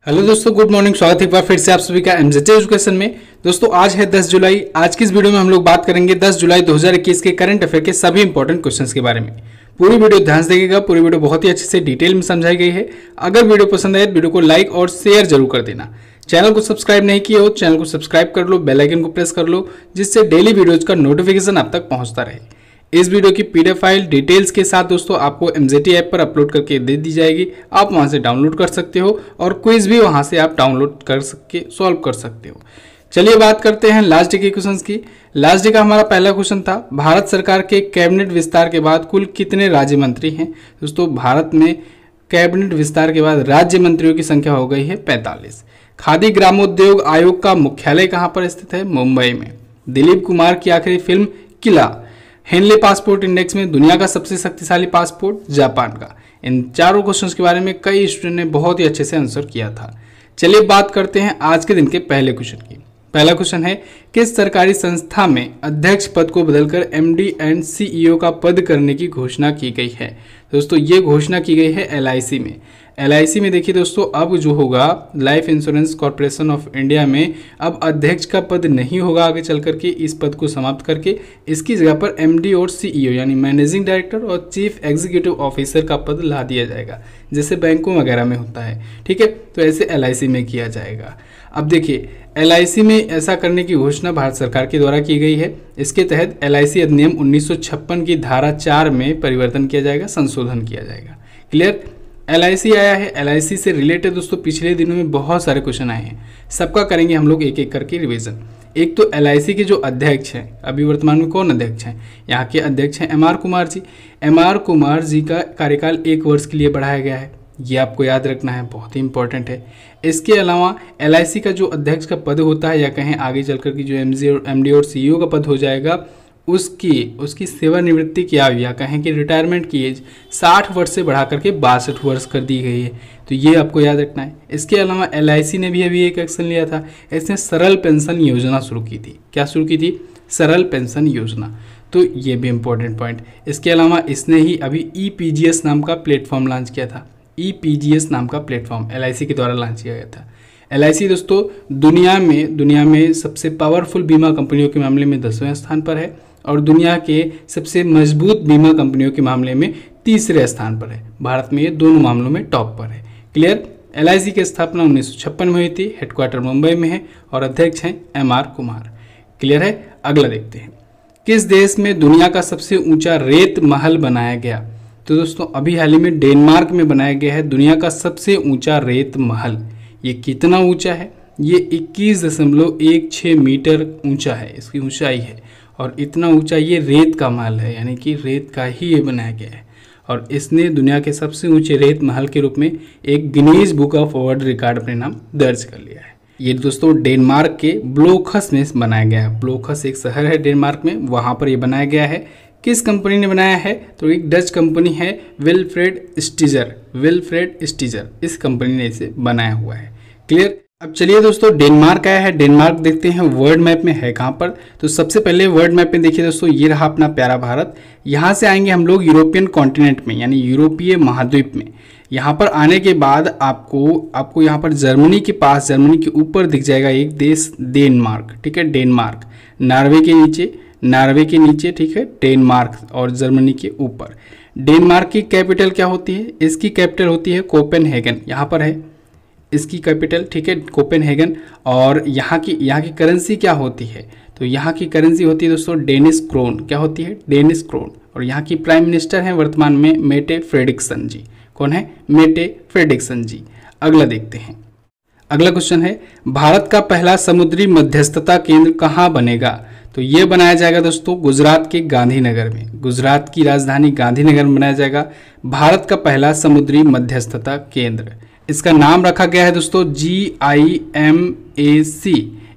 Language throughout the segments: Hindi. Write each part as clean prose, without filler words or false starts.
हेलो दोस्तों, गुड मॉर्निंग। स्वागत है एक बार फिर से आप सभी का एमजेटी एजुकेशन में। दोस्तों आज है 10 जुलाई। आज की इस वीडियो में हम लोग बात करेंगे 10 जुलाई 2021 के करंट अफेयर के सभी इंपॉर्टेंट क्वेश्चंस के बारे में। पूरी वीडियो ध्यान से देखिएगा। पूरी वीडियो बहुत ही अच्छे से डिटेल में समझाई गई है। अगर वीडियो पसंद आए तो वीडियो को लाइक और शेयर जरूर कर देना। चैनल को सब्सक्राइब नहीं किया हो चैनल को सब्सक्राइब कर लो, बेल आइकन को प्रेस कर लो, जिससे डेली वीडियोज का नोटिफिकेशन आप तक पहुंचता रहे। इस वीडियो की पीडीएफ फाइल डिटेल्स के साथ दोस्तों आपको एमजेटी ऐप पर अपलोड करके दे दी जाएगी। आप वहां से डाउनलोड कर सकते हो और क्विज भी वहां से आप डाउनलोड कर सके सॉल्व कर सकते हो। चलिए बात करते हैं लास्ट डे के क्वेश्चंस की। लास्ट डे का हमारा पहला क्वेश्चन था, भारत सरकार के कैबिनेट विस्तार के बाद कुल कितने राज्य मंत्री हैं। दोस्तों भारत में कैबिनेट विस्तार के बाद राज्य मंत्रियों की संख्या हो गई है 45। खादी ग्रामोद्योग आयोग का मुख्यालय कहाँ पर स्थित है? मुंबई में। दिलीप कुमार की आखिरी फिल्म किला हेनले पासपोर्ट इंडेक्स में दुनिया का सबसे शक्तिशाली पासपोर्ट जापान का। इन चारों क्वेश्चंस के बारे में कई स्टूडेंट ने बहुत ही अच्छे से आंसर किया था। चलिए बात करते हैं आज के दिन के पहले क्वेश्चन की। पहला क्वेश्चन है, किस सरकारी संस्था में अध्यक्ष पद को बदलकर एमडी एंड सीईओ का पद करने की घोषणा की गई है? दोस्तों ये घोषणा की गई है एलआईसी में। एलआईसी में देखिए दोस्तों, अब जो होगा life insurance corporation of India में अब अध्यक्ष का पद नहीं होगा आगे चल करके। इस पद को समाप्त करके इसकी जगह पर एमडी और सीईओ यानी मैनेजिंग डायरेक्टर और चीफ एग्जीक्यूटिव ऑफिसर का पद ला दिया जाएगा, जैसे बैंकों वगैरह में होता है। ठीक है, तो ऐसे एलआईसी में किया जाएगा। अब देखिए एलआईसी में ऐसा करने की घोषणा भारत सरकार के द्वारा की गई है। इसके तहत एलआईसी अधिनियम 1956 की धारा 4 में परिवर्तन किया जाएगा, संशोधन किया जाएगा। क्लियर? एलआईसी आया है। एलआईसी से रिलेटेड दोस्तों पिछले दिनों में बहुत सारे क्वेश्चन आए हैं, सबका करेंगे हम लोग एक एक करके रिवीजन। एक तो एलआईसी के जो अध्यक्ष हैं, अभी वर्तमान में कौन अध्यक्ष हैं? यहाँ के अध्यक्ष हैं एमआर कुमार जी। एमआर कुमार जी का कार्यकाल 1 वर्ष के लिए बढ़ाया गया है, ये आपको याद रखना है, बहुत ही इंपॉर्टेंट है। इसके अलावा एलआईसी का जो अध्यक्ष का पद होता है या कहें आगे चल कर की जो एमडी और सीईओ का पद हो जाएगा, उसकी सेवानिवृत्ति की आयु या कहें कि रिटायरमेंट की एज 60 वर्ष से बढ़ा करके 62 वर्ष कर दी गई है। तो ये आपको याद रखना है। इसके अलावा एलआईसी ने भी अभी एक एक्शन लिया था, इसने सरल पेंशन योजना शुरू की थी। क्या शुरू की थी? सरल पेंशन योजना। तो ये भी इंपॉर्टेंट पॉइंट। इसके अलावा इसने ही अभी ईपीजीएस नाम का प्लेटफॉर्म लॉन्च किया था। ईपीजीएस नाम का प्लेटफॉर्म एलआईसी के द्वारा लॉन्च किया गया था। एलआईसी दोस्तों दुनिया में सबसे पावरफुल बीमा कंपनियों के मामले में 10वें स्थान पर है और दुनिया के सबसे मजबूत बीमा कंपनियों के मामले में 3रे स्थान पर है। भारत में ये दोनों मामलों में टॉप पर है। क्लियर? एलआईसी की स्थापना 1956 में हुई थी, हेडक्वार्टर मुंबई में है और अध्यक्ष हैं एमआर कुमार। क्लियर है? अगला देखते हैं, किस देश में दुनिया का सबसे ऊंचा रेत महल बनाया गया? तो दोस्तों अभी हाल ही में डेनमार्क में बनाया गया है दुनिया का सबसे ऊंचा रेत महल। ये कितना ऊंचा है? ये 21.16 मीटर ऊंचा है, इसकी ऊंचाई है। और इतना ऊंचा ये रेत का महल है, यानी कि रेत का ही ये बनाया गया है। और इसने दुनिया के सबसे ऊंचे रेत महल के रूप में एक Guinness book of world record अपने नाम दर्ज कर लिया है। ये दोस्तों डेनमार्क के ब्लोखस में बनाया गया है। ब्लोखस एक शहर है डेनमार्क में, वहाँ पर ये बनाया गया है। किस कंपनी ने बनाया है? तो एक डच कंपनी है विल्फ्रेड स्टीजर। इस कंपनी ने इसे बनाया हुआ है। क्लियर? अब चलिए दोस्तों डेनमार्क आया है। डेनमार्क देखते हैं वर्ल्ड मैप में है कहाँ पर। तो सबसे पहले वर्ल्ड मैप में देखिए दोस्तों, ये रहा अपना प्यारा भारत। यहाँ से आएंगे हम लोग यूरोपियन कॉन्टिनेंट में यानी यूरोपीय महाद्वीप में। यहाँ पर आने के बाद आपको यहाँ पर जर्मनी के पास, जर्मनी के ऊपर दिख जाएगा एक देश डेनमार्क। ठीक है, डेनमार्क नार्वे के नीचे ठीक है डेनमार्क और जर्मनी के ऊपर। डेनमार्क की कैपिटल क्या होती है? इसकी कैपिटल होती है कोपेनहेगन। यहाँ पर है इसकी कैपिटल, ठीक है, कोपेनहेगन। और यहाँ की करेंसी क्या होती है? तो यहाँ की करेंसी होती है दोस्तों डेनिश क्रोन। क्या होती है? Danish krone. और यहाँ की प्राइम मिनिस्टर हैं वर्तमान में मेटे फ्रेडरिक्सन जी। कौन है? मेटे फ्रेडरिक्सन जी। अगला देखते हैं। अगला क्वेश्चन है, भारत का पहला समुद्री मध्यस्थता केंद्र कहाँ बनेगा? तो ये बनाया जाएगा दोस्तों गुजरात के गांधीनगर में। गुजरात की राजधानी गांधीनगर में बनाया जाएगा भारत का पहला समुद्री मध्यस्थता केंद्र। इसका नाम रखा गया है दोस्तों GIMAC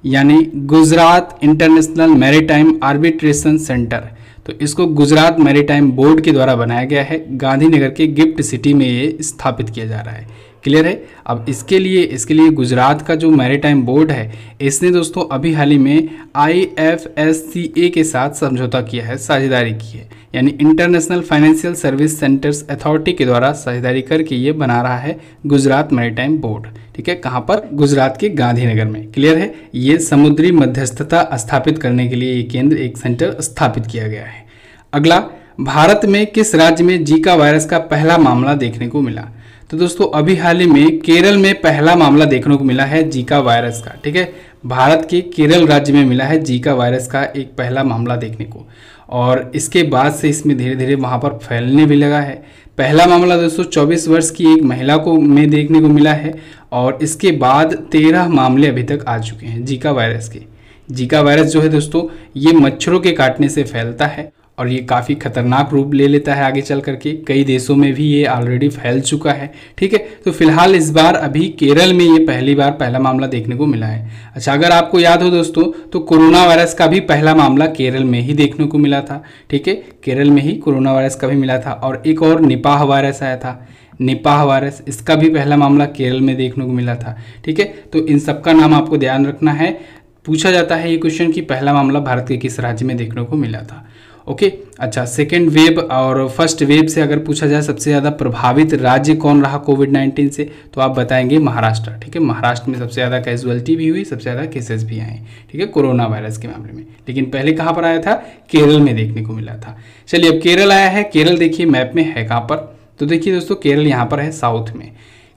यानी Gujarat international maritime arbitration centre. तो इसको गुजरात मैरीटाइम बोर्ड के द्वारा बनाया गया है। गांधीनगर के गिफ्ट सिटी में ये स्थापित किया जा रहा है। क्लियर है। अब इसके लिए गुजरात का जो मैरीटाइम बोर्ड है इसने दोस्तों अभी हाल ही में IFSCA के साथ समझौता किया है, साझेदारी की है, यानी international financial service centres authority के द्वारा साझेदारी करके ये बना रहा है गुजरात मैरीटाइम बोर्ड। ठीक है, कहाँ पर? गुजरात के गांधीनगर में। क्लियर है। ये समुद्री मध्यस्थता स्थापित करने के लिए ये केंद्र, एक सेंटर स्थापित किया गया है। अगला, भारत में किस राज्य में जीका वायरस का पहला मामला देखने को मिला? तो दोस्तों अभी हाल ही में केरल में पहला मामला देखने को मिला है जीका वायरस का। ठीक है, भारत के केरल राज्य में मिला है जीका वायरस का एक पहला मामला देखने को, और इसके बाद से इसमें धीरे धीरे वहाँ पर फैलने भी लगा है। पहला मामला दोस्तों 24 वर्ष की एक महिला को में देखने को मिला है, और इसके बाद 13 मामले अभी तक आ चुके हैं जीका वायरस के। जीका वायरस जो है दोस्तों ये मच्छरों के काटने से फैलता है, और ये काफ़ी खतरनाक रूप ले लेता है आगे चल करके। कई देशों में भी ये ऑलरेडी फैल चुका है। ठीक है, तो फिलहाल इस बार अभी केरल में ये पहली बार पहला मामला देखने को मिला है। अच्छा, अगर आपको याद हो दोस्तों तो कोरोना वायरस का भी पहला मामला केरल में ही देखने को मिला था। ठीक है, केरल में ही कोरोना वायरस का भी मिला था, और एक और निपाह वायरस आया था, निपाह वायरस, इसका भी पहला मामला केरल में देखने को मिला था। ठीक है, तो इन सबका नाम आपको ध्यान रखना है। पूछा जाता है ये क्वेश्चन कि पहला मामला भारत के किस राज्य में देखने को मिला था। ओके, अच्छा, सेकेंड वेव और फर्स्ट वेव से अगर पूछा जाए सबसे ज़्यादा प्रभावित राज्य कौन रहा कोविड-19 से, तो आप बताएंगे महाराष्ट्र। ठीक है, महाराष्ट्र में सबसे ज़्यादा कैजुअलिटी भी हुई, सबसे ज़्यादा केसेस भी आए। ठीक है, कोरोना वायरस के मामले में। लेकिन पहले कहाँ पर आया था? केरल में देखने को मिला था। चलिए, अब केरल आया है। केरल देखिए मैप में है कहाँ पर, तो देखिए दोस्तों केरल यहाँ पर है साउथ में।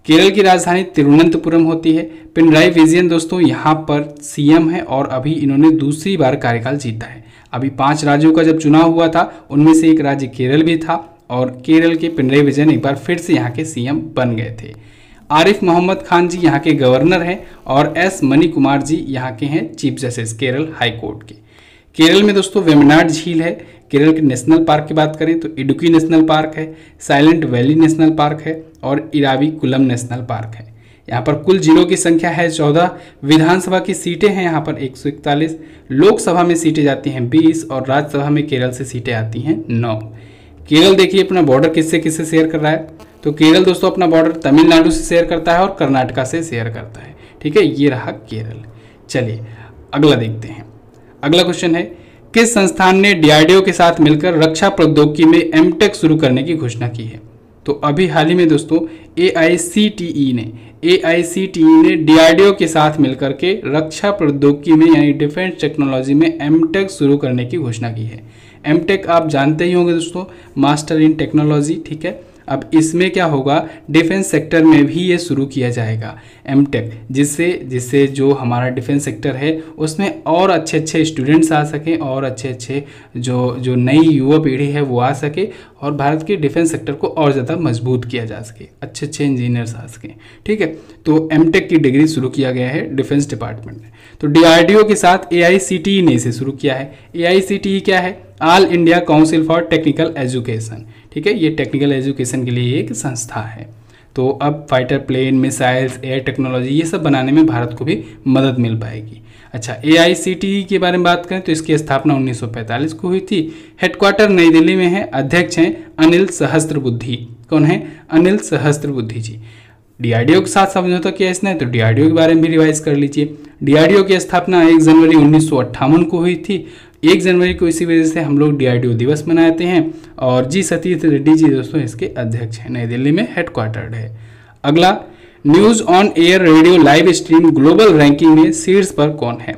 केरल की राजधानी तिरुवनंतपुरम होती है। पिनराई विजयन दोस्तों यहाँ पर CM है, और अभी इन्होंने दूसरी बार कार्यकाल जीता है। अभी 5 राज्यों का जब चुनाव हुआ था उनमें से एक राज्य केरल भी था, और केरल के पिनराई विजयन एक बार फिर से यहाँ के CM बन गए थे। आरिफ मोहम्मद खान जी यहाँ के गवर्नर हैं, और S मणि कुमार जी यहाँ के हैं chief justice Kerala high court के। केरल में दोस्तों वेम्बनाड झील है। केरल के नेशनल पार्क की बात करें तो इडुक्की नेशनल पार्क है, साइलेंट वैली नेशनल पार्क है, और इराविकुलम नेशनल पार्क है। यहाँ पर कुल जिलों की संख्या है 14, विधानसभा की सीटें हैं यहाँ पर 141, लोकसभा में सीटें जाती हैं 20, और राज्यसभा में केरल से सीटें आती हैं 9। केरल देखिए अपना बॉर्डर किससे किससे शेयर कर रहा है, तो केरल दोस्तों अपना बॉर्डर तमिलनाडु से शेयर करता है और कर्नाटका से शेयर करता है। ठीक है, ये रहा केरल। चलिए अगला देखते हैं। अगला क्वेश्चन है, किस संस्थान ने DRDO के साथ मिलकर रक्षा प्रौद्योगिकी में MTech शुरू करने की घोषणा की है? तो अभी हाल ही में दोस्तों AICTE ने DRDO के साथ मिलकर के रक्षा प्रौद्योगिकी में यानी डिफेंस टेक्नोलॉजी में MTech शुरू करने की घोषणा की है। MTech आप जानते ही होंगे दोस्तों, मास्टर इन टेक्नोलॉजी। ठीक है, अब इसमें क्या होगा, डिफेंस सेक्टर में भी ये शुरू किया जाएगा MTech, जिससे जो हमारा डिफेंस सेक्टर है उसमें और अच्छे अच्छे स्टूडेंट्स आ सकें, और अच्छे अच्छे जो नई युवा पीढ़ी है वो आ सके, और भारत के डिफेंस सेक्टर को और ज़्यादा मजबूत किया जा सके, अच्छे अच्छे इंजीनियर्स आ सकें। ठीक है, तो MTech की डिग्री शुरू किया गया है डिफेंस डिपार्टमेंट में। तो DRDO के साथ AICTE ने इसे शुरू किया है। AICTE क्या है? All India council for technical education. ठीक है, ये टेक्निकल एजुकेशन के लिए एक संस्था है। तो अब fighter plane, missiles, air technology ये सब बनाने में भारत को भी मदद मिल पाएगी। अच्छा, AICTE के बारे में बात करें तो इसकी स्थापना 1945 को हुई थी। हेडक्वार्टर नई दिल्ली में है। अध्यक्ष हैं अनिल सहस्त्रबुद्धे। कौन है? अनिल सहस्त्रबुद्धे जी। DRDO के साथ समझौता किया इसने, तो DRDO के बारे में भी रिवाइज कर लीजिए। DRDO की स्थापना 1 जनवरी 1958 को हुई थी। 1 जनवरी को इसी वजह से हम लोग DRDO दिवस मनाते हैं, और जी सतीश रेड्डी जी दोस्तों इसके अध्यक्ष हैं। नई दिल्ली में हेडक्वार्टर्ड है। अगला, news on air radio live stream global ranking में शीर्ष पर कौन है?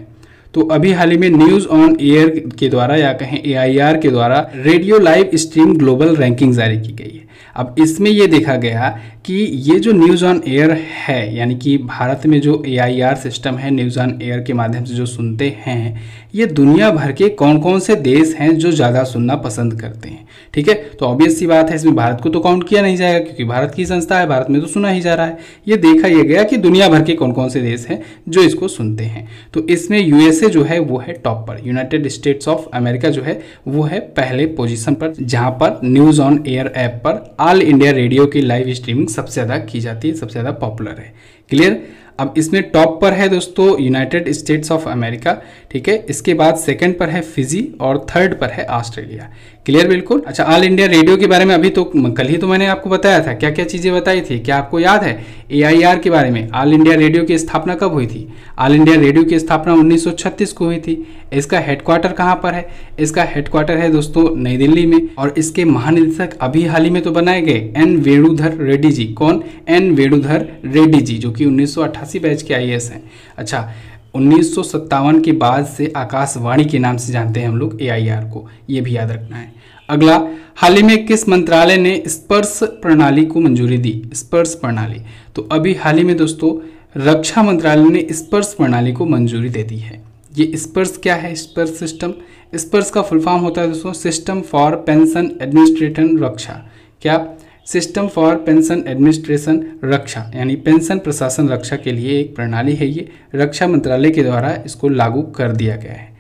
तो अभी हाल ही में न्यूज़ ऑन एयर के द्वारा या कहें AIR के द्वारा radio live stream global ranking जारी की गई है। अब इसमें ये देखा गया कि ये जो न्यूज़ ऑन एयर है, यानी कि भारत में जो AIR सिस्टम है, न्यूज़ ऑन एयर के माध्यम से जो सुनते हैं, ये दुनिया भर के कौन कौन से देश हैं जो ज़्यादा सुनना पसंद करते हैं। ठीक है, तो ऑब्वियस सी बात है इसमें भारत को तो काउंट किया नहीं जाएगा, क्योंकि भारत की संस्था है, भारत में तो सुना ही जा रहा है। ये देखा यह गया कि दुनिया भर के कौन कौन से देश हैं जो इसको सुनते हैं। तो इसमें USA जो है वो है टॉप पर, यूनाइटेड स्टेट्स ऑफ अमेरिका जो है वो है पहले पोजीशन पर, जहाँ पर न्यूज़ ऑन एयर ऐप पर ऑल इंडिया रेडियो की लाइव स्ट्रीमिंग सबसे ज़्यादा की जाती है, सबसे ज़्यादा पॉपुलर है। क्लियर? अब इसमें टॉप पर है दोस्तों यूनाइटेड स्टेट्स ऑफ अमेरिका, ठीक है। इसके बाद सेकंड पर है फिजी और थर्ड पर है ऑस्ट्रेलिया। क्लियर बिल्कुल। अच्छा, ऑल इंडिया रेडियो के बारे में अभी तो कल ही तो मैंने आपको बताया था, क्या क्या चीज़ें बताई थी, क्या आपको याद है? AIR के बारे में। ऑल इंडिया रेडियो की स्थापना कब हुई थी? ऑल इंडिया रेडियो की स्थापना 1936 को हुई थी। इसका हेडक्वार्टर कहाँ पर है? इसका हेडक्वार्टर है दोस्तों नई दिल्ली में, और इसके महानिदेशक अभी हाल ही में तो बनाए गए N वेणुधर रेड्डी जी। कौन? N वेणुधर रेड्डी जी, जो कि 1988 बैच के IAS हैं। अच्छा, 1957 के बाद से आकाशवाणी के नाम से जानते हैं हम लोग AIR को, ये भी याद रखना है। अगला, हाल ही में किस मंत्रालय ने स्पर्श प्रणाली को मंजूरी दी? स्पर्श प्रणाली, तो अभी हाल ही में दोस्तों रक्षा मंत्रालय ने स्पर्श प्रणाली को मंजूरी दे दी है। ये स्पर्श क्या है? स्पर्श सिस्टम। स्पर्श का फुल फॉर्म होता है दोस्तों सिस्टम फॉर पेंशन एडमिनिस्ट्रेशन रक्षा। क्या? सिस्टम फॉर पेंशन एडमिनिस्ट्रेशन रक्षा, यानी पेंशन प्रशासन रक्षा के लिए एक प्रणाली है। ये रक्षा मंत्रालय के द्वारा इसको लागू कर दिया गया है।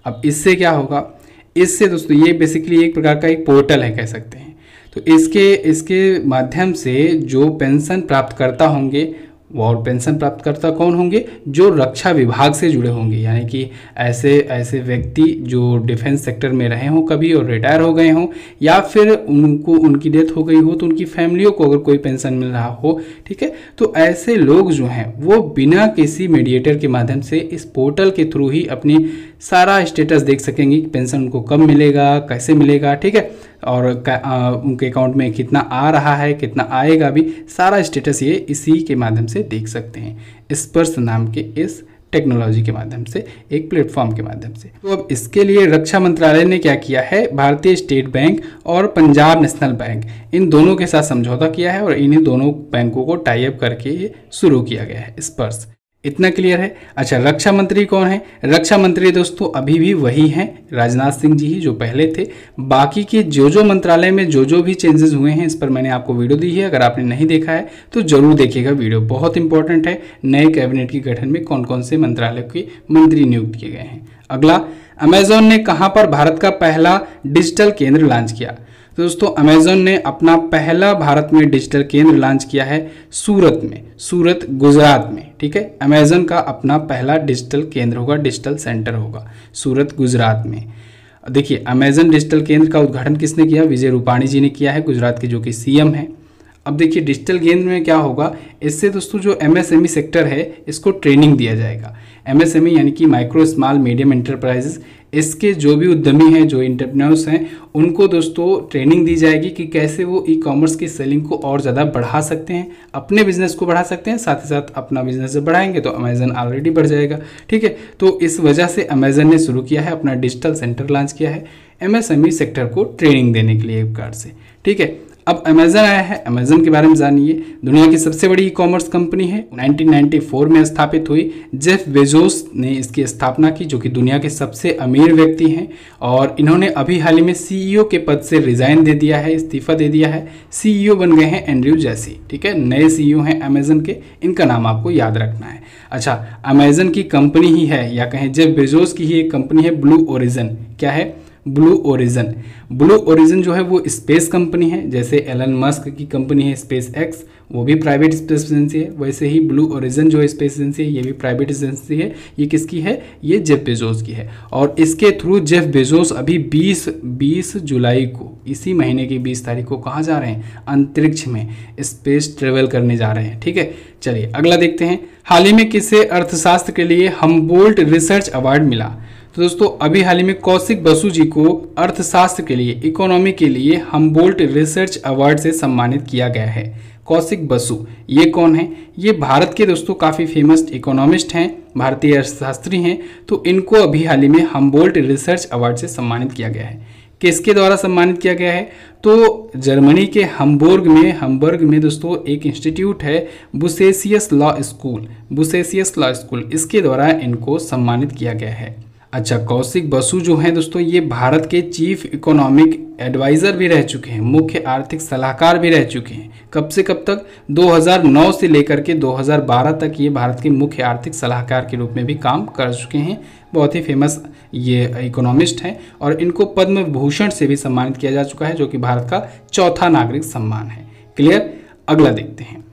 अब इससे क्या होगा? इससे दोस्तों ये बेसिकली एक प्रकार का एक पोर्टल है कह सकते हैं। तो इसके माध्यम से जो पेंशन प्राप्तकर्ता होंगे, और पेंशन प्राप्तकर्ता कौन होंगे? जो रक्षा विभाग से जुड़े होंगे, यानी कि ऐसे व्यक्ति जो डिफेंस सेक्टर में रहे हों कभी और रिटायर हो गए हों, या फिर उनकी डेथ हो गई हो तो उनकी फैमिलियों को अगर कोई पेंशन मिल रहा हो, ठीक है। तो ऐसे लोग जो हैं वो बिना किसी मीडिएटर के माध्यम से इस पोर्टल के थ्रू ही अपनी सारा स्टेटस देख सकेंगे कि पेंशन उनको कब मिलेगा, कैसे मिलेगा, ठीक है, और उनके अकाउंट में कितना आ रहा है, कितना आएगा, भी सारा स्टेटस ये इसी के माध्यम से देख सकते हैं, स्पर्श नाम के इस टेक्नोलॉजी के माध्यम से, एक प्लेटफॉर्म के माध्यम से। तो अब इसके लिए रक्षा मंत्रालय ने क्या किया है? भारतीय स्टेट बैंक और पंजाब नेशनल बैंक, इन दोनों के साथ समझौता किया है और इन्हीं दोनों बैंकों को टाई अप करके ये शुरू किया गया है स्पर्श। इतना क्लियर है? अच्छा, रक्षा मंत्री कौन है? रक्षा मंत्री दोस्तों अभी भी वही हैं, राजनाथ सिंह जी ही जो पहले थे। बाकी के जो मंत्रालय में जो भी चेंजेस हुए हैं, इस पर मैंने आपको वीडियो दी है, अगर आपने नहीं देखा है तो जरूर देखिएगा वीडियो, बहुत इंपॉर्टेंट है। नए कैबिनेट के गठन में कौन कौन से मंत्रालय के मंत्री नियुक्त किए गए हैं। अगला, अमेजॉन ने कहां पर भारत का पहला डिजिटल केंद्र लॉन्च किया? तो दोस्तों अमेजॉन ने अपना पहला भारत में डिजिटल केंद्र लॉन्च किया है सूरत में, सूरत गुजरात में, ठीक है। अमेजॉन का अपना पहला डिजिटल केंद्र होगा, डिजिटल सेंटर होगा सूरत गुजरात में। देखिए, अमेजॉन डिजिटल केंद्र का उद्घाटन किसने किया? विजय रूपाणी जी ने किया है, गुजरात के जो कि CM है। अब देखिए डिजिटल केंद्र में क्या होगा, इससे दोस्तों जो MSME सेक्टर है इसको ट्रेनिंग दिया जाएगा। MSME यानी कि माइक्रो स्मॉल मीडियम एंटरप्राइजेस, इसके जो भी उद्यमी हैं, जो एंटरप्रेन्योर्स हैं, उनको दोस्तों ट्रेनिंग दी जाएगी कि कैसे वो ई-कॉमर्स की सेलिंग को और ज़्यादा बढ़ा सकते हैं, अपने बिजनेस को बढ़ा सकते हैं। साथ ही साथ अपना बिजनेस जब बढ़ाएंगे तो अमेजन ऑलरेडी बढ़ जाएगा, ठीक है। तो इस वजह से अमेजन ने शुरू किया है, अपना डिजिटल सेंटर लॉन्च किया है MSME सेक्टर को ट्रेनिंग देने के लिए एक प्रकार से, ठीक है। अब अमेजन आया है, अमेजन के बारे में जानिए। दुनिया की सबसे बड़ी ई-कॉमर्स कंपनी है, 1994 में स्थापित हुई। जेफ बेजोस ने इसकी स्थापना की, जो कि दुनिया के सबसे अमीर व्यक्ति हैं, और इन्होंने अभी हाल ही में CEO के पद से रिजाइन दे दिया है, इस्तीफा दे दिया है। CEO बन गए हैं एंड्रयू जैसी, ठीक है, नए CEO हैं अमेजन के, इनका नाम आपको याद रखना है। अच्छा, अमेजन की कंपनी ही है, या कहें जेफ बेजोस की ही एक कंपनी है ब्लू ओरिजिन। क्या है? Blue origin. ब्लू ओरिजिन जो है वो स्पेस कंपनी है, जैसे एलन मस्क की कंपनी है स्पेस एक्स, वो भी प्राइवेट स्पेस एजेंसी है, वैसे ही ब्लू ओरिजिन जो स्पेस एजेंसी है ये भी प्राइवेट एजेंसी है। ये किसकी है? ये जेफ बेजोस की है, और इसके थ्रू जेफ बेजोस अभी 20 जुलाई को, इसी महीने की 20 तारीख को कहाँ जा रहे हैं? अंतरिक्ष में स्पेस ट्रेवल करने जा रहे हैं, ठीक है। चलिए अगला देखते हैं। हाल ही में किसे अर्थशास्त्र के लिए हम्बोल्ट रिसर्च अवार्ड मिला? तो दोस्तों अभी हाल ही में कौशिक बसु जी को अर्थशास्त्र के लिए, इकोनॉमी के लिए हम्बोल्ट रिसर्च अवार्ड से सम्मानित किया गया है। कौशिक बसु ये कौन है? ये भारत के दोस्तों काफ़ी फेमस इकोनॉमिस्ट हैं, भारतीय अर्थशास्त्री हैं। तो इनको अभी हाल ही में हम्बोल्ट रिसर्च अवार्ड से सम्मानित किया गया है। किसके द्वारा सम्मानित किया गया है? तो जर्मनी के हम्बर्ग में दोस्तों एक इंस्टीट्यूट है बुसेसियस लॉ स्कूल, इसके द्वारा इनको सम्मानित किया गया है। अच्छा, कौशिक बसु जो हैं दोस्तों ये भारत के चीफ इकोनॉमिक एडवाइज़र भी रह चुके हैं, मुख्य आर्थिक सलाहकार भी रह चुके हैं। कब से कब तक? 2009 से लेकर के 2012 तक ये भारत के मुख्य आर्थिक सलाहकार के रूप में भी काम कर चुके हैं। बहुत ही फेमस ये इकोनॉमिस्ट हैं, और इनको पद्म भूषण से भी सम्मानित किया जा चुका है, जो कि भारत का चौथा नागरिक सम्मान है। क्लियर? अगला देखते हैं।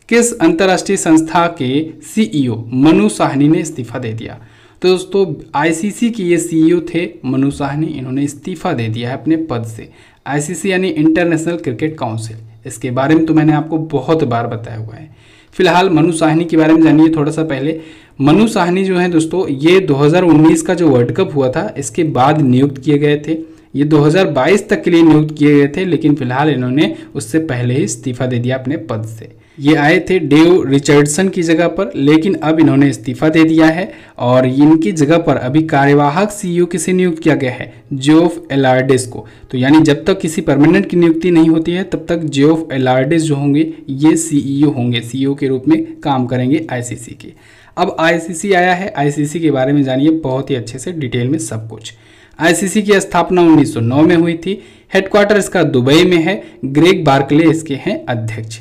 किस अंतर्राष्ट्रीय संस्था के सीईओ मनु साहनी ने इस्तीफा दे दिया? तो दोस्तों आईसीसी के ये सीईओ थे मनु साहनी, इन्होंने इस्तीफा दे दिया है अपने पद से। आईसीसी यानी इंटरनेशनल क्रिकेट काउंसिल, इसके बारे में तो मैंने आपको बहुत बार बताया हुआ है। फिलहाल मनु साहनी के बारे में जानिए थोड़ा सा पहले। मनु साहनी जो है दोस्तों, ये 2019 का जो वर्ल्ड कप हुआ था इसके बाद नियुक्त किए गए थे। ये 2022 तक के लिए नियुक्त किए गए थे, लेकिन फिलहाल इन्होंने उससे पहले ही इस्तीफा दे दिया अपने पद से। ये आए थे डेव रिचर्डसन की जगह पर, लेकिन अब इन्होंने इस्तीफा दे दिया है और इनकी जगह पर अभी कार्यवाहक सीईओ किसे नियुक्त किया गया है? जियोफ एलार्डिस को। तो यानी जब तक किसी परमानेंट की नियुक्ति नहीं होती है तब तक जियोफ एलार्डिस जो होंगे ये सीईओ होंगे, सीईओ के रूप में काम करेंगे आईसीसी के। अब आईसीसी आया है, आईसीसी के बारे में जानिए बहुत ही अच्छे से डिटेल में सब कुछ। आईसीसी की स्थापना 1909 में हुई थी। हेडक्वार्टर इसका दुबई में है। ग्रेग बार्कले इसके हैं अध्यक्ष।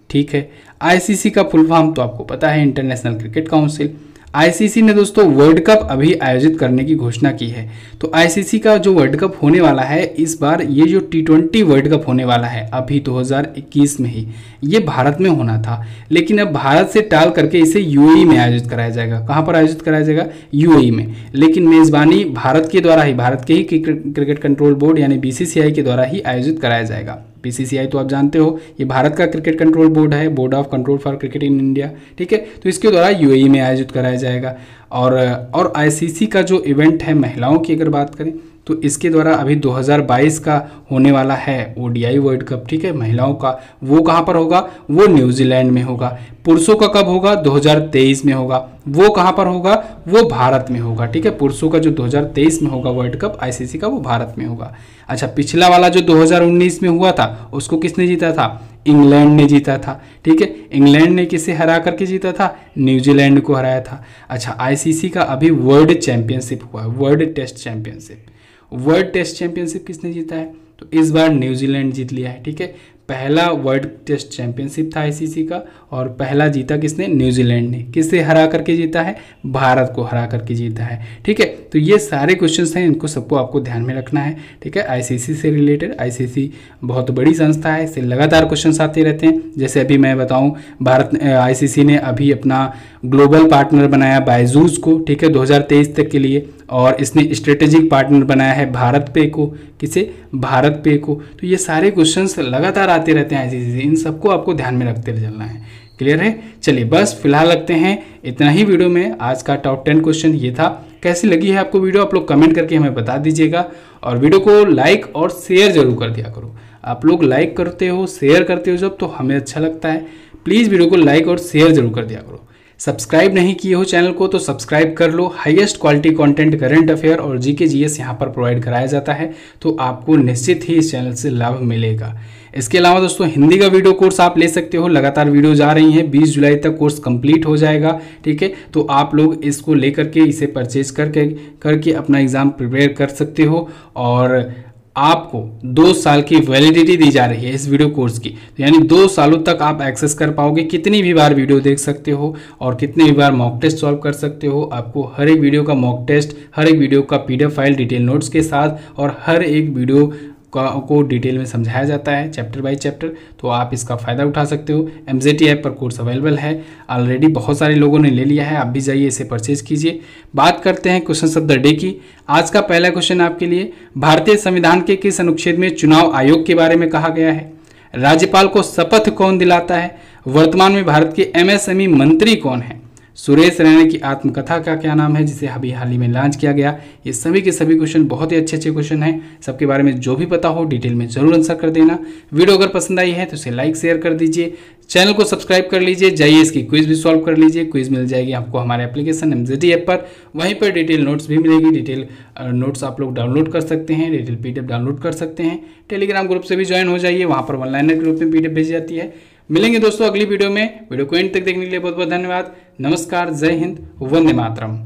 ठीक है, आईसीसी का फुल फॉर्म तो आपको पता है, इंटरनेशनल क्रिकेट काउंसिल। आईसीसी ने दोस्तों वर्ल्ड कप अभी आयोजित करने की घोषणा की है। तो आईसीसी का जो वर्ल्ड कप होने वाला है इस बार, ये जो T20 वर्ल्ड कप होने वाला है अभी 2021 में ही, ये भारत में होना था, लेकिन अब भारत से टाल करके इसे यूएई में आयोजित कराया जाएगा। कहाँ पर आयोजित कराया जाएगा? यूएई में। लेकिन मेज़बानी भारत के द्वारा ही, भारत के ही क्रिकेट कंट्रोल बोर्ड यानी बीसीसीआई के द्वारा ही आयोजित कराया जाएगा। बीसीसीआई तो आप जानते हो ये भारत का क्रिकेट कंट्रोल बोर्ड है, board of control for cricket in India. ठीक है, तो इसके द्वारा यूएई में आयोजित कराया जाएगा। और आईसीसी का जो इवेंट है महिलाओं की अगर बात करें तो इसके द्वारा अभी 2022 का होने वाला है ओडीआई वर्ल्ड कप। ठीक है, महिलाओं का, वो कहाँ पर होगा? वो न्यूजीलैंड में होगा। पुरुषों का कब होगा? 2023 में होगा। वो कहाँ पर होगा? वो भारत में होगा। ठीक है, पुरुषों का जो 2023 में होगा वर्ल्ड कप आईसीसी का, वो भारत में होगा। अच्छा, पिछला वाला जो 2019 में हुआ था उसको किसने जीता था? इंग्लैंड ने जीता था। ठीक है, इंग्लैंड ने किसे हरा करके जीता था? न्यूजीलैंड को हराया था। अच्छा, आईसीसी का अभी वर्ल्ड चैंपियनशिप हुआ, world test championship. World test championship किसने जीता है? तो इस बार न्यूजीलैंड जीत लिया है। ठीक है, पहला वर्ल्ड टेस्ट चैंपियनशिप था आईसीसी का और पहला जीता किसने? न्यूजीलैंड ने। किससे हरा करके जीता है? भारत को हरा करके जीता है। ठीक है, तो ये सारे क्वेश्चंस हैं, इनको सबको आपको ध्यान में रखना है। ठीक है, आईसीसी से रिलेटेड, आईसीसी बहुत बड़ी संस्था है, इससे लगातार क्वेश्चंस आते रहते हैं। जैसे अभी मैं बताऊं, भारत आईसीसी ने अभी अपना ग्लोबल पार्टनर बनाया बायजूस को। ठीक है, 2023 तक के लिए, और इसने स्ट्रेटेजिक पार्टनर बनाया है भारत पे को। किसे? भारत पे को। तो ये सारे क्वेश्चंस लगातार आते रहते हैं आईसीसी से, इन सबको आपको ध्यान में रखते चलना है। क्लियर है? चलिए बस फिलहाल रखते हैं इतना ही वीडियो में। आज का टॉप 10 क्वेश्चन ये था। कैसी लगी है आपको वीडियो आप लोग कमेंट करके हमें बता दीजिएगा, और वीडियो को लाइक और शेयर जरूर कर दिया करो। आप लोग लाइक करते हो, शेयर करते हो जब, तो हमें अच्छा लगता है। प्लीज़ वीडियो को लाइक और शेयर जरूर कर दिया करो। सब्सक्राइब नहीं किए हो चैनल को तो सब्सक्राइब कर लो। Highest quality content, current affair और जीके जीएस यहाँ पर प्रोवाइड कराया जाता है, तो आपको निश्चित ही इस चैनल से लाभ मिलेगा। इसके अलावा दोस्तों हिंदी का वीडियो कोर्स आप ले सकते हो, लगातार वीडियो जा रही हैं, 20 जुलाई तक कोर्स कंप्लीट हो जाएगा। ठीक है, तो आप लोग इसको लेकर के, इसे परचेज करके अपना एग्ज़ाम प्रिपेयर कर सकते हो। और आपको 2 साल की वैलिडिटी दी जा रही है इस वीडियो कोर्स की, तो यानी 2 सालों तक आप एक्सेस कर पाओगे। कितनी भी बार वीडियो देख सकते हो और कितनी भी बार मॉक टेस्ट सॉल्व कर सकते हो। आपको हर एक वीडियो का मॉक टेस्ट, हर एक वीडियो का पीडीएफ फाइल डिटेल नोट्स के साथ, और हर एक वीडियो को डिटेल में समझाया जाता है चैप्टर बाय चैप्टर, तो आप इसका फ़ायदा उठा सकते हो। MZT ऐप पर कोर्स अवेलेबल है, ऑलरेडी बहुत सारे लोगों ने ले लिया है, आप भी जाइए इसे परचेज कीजिए। बात करते हैं क्वेश्चन ऑफ द डे की। आज का पहला क्वेश्चन आपके लिए, भारतीय संविधान के किस अनुच्छेद में चुनाव आयोग के बारे में कहा गया है? राज्यपाल को शपथ कौन दिलाता है? वर्तमान में भारत के MSME मंत्री कौन है? सुरेश रैना की आत्मकथा का क्या नाम है, जिसे अभी हाल ही में लॉन्च किया गया? ये सभी के सभी क्वेश्चन बहुत ही अच्छे क्वेश्चन हैं। सबके बारे में जो भी पता हो डिटेल में जरूर आंसर कर देना। वीडियो अगर पसंद आई है तो इसे लाइक शेयर कर दीजिए, चैनल को सब्सक्राइब कर लीजिए, जाइए इसकी क्विज भी सॉल्व कर लीजिए। क्विज मिल जाएगी आपको हमारे एप्लीकेशन MZT ऐप पर, वहीं पर डिटेल नोट्स भी मिलेगी। डिटेल नोट्स आप लोग डाउनलोड कर सकते हैं, डिटेल PDF डाउनलोड कर सकते हैं। टेलीग्राम ग्रुप से भी ज्वाइन हो जाइए, वहाँ पर ऑनलाइन ग्रुप में PDF भेजी जाती है। मिलेंगे दोस्तों अगली वीडियो में। वीडियो को एंड तक देखने के लिए बहुत बहुत धन्यवाद। नमस्कार, जय हिंद, वंदे मातरम।